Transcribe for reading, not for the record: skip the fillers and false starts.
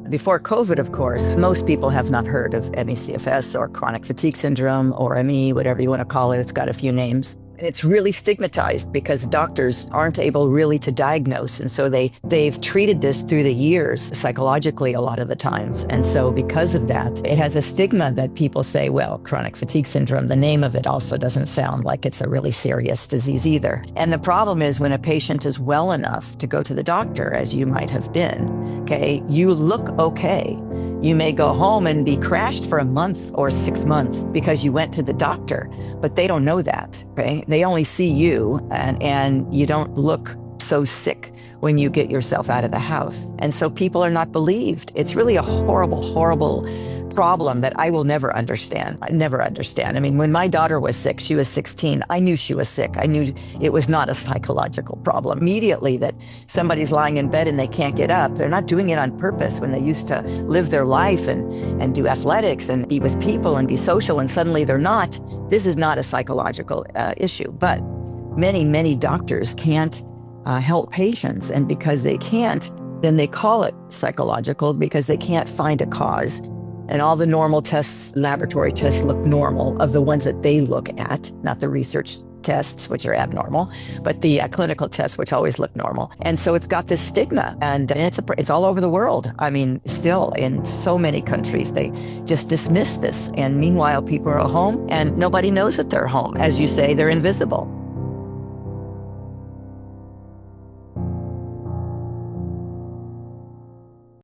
Before COVID, of course, most people have not heard of any CFS or chronic fatigue syndrome or ME, whatever you want to call it. It's got a few names. It's really stigmatized because doctors aren't able really to diagnose. And so they've treated this through the years psychologically a lot of the times. And so because of that, it has a stigma that people say, well, chronic fatigue syndrome, the name of it also doesn't sound like it's a really serious disease either. And the problem is when a patient is well enough to go to the doctor, as you might have been, okay, you look okay. You may go home and be crashed for a month or 6 months because you went to the doctor, but they don't know that, right? They only see you and you don't look so sick when you get yourself out of the house. And so people are not believed. It's really a horrible, horrible problem that I will never understand. I never understand. I mean, when my daughter was sick, she was 16, I knew she was sick. I knew it was not a psychological problem. Immediately that somebody's lying in bed and they can't get up, they're not doing it on purpose when they used to live their life and do athletics and be with people and be social, and suddenly they're not. This is not a psychological issue, but many, many doctors can't help patients. And because they can't, then they call it psychological because they can't find a cause. And all the normal tests, laboratory tests look normal of the ones that they look at, not the research tests, which are abnormal, but the clinical tests, which always look normal. And so it's got this stigma, and it's all over the world. I mean, still in so many countries, they just dismiss this. And meanwhile, people are home and nobody knows that they're home. As you say, they're invisible.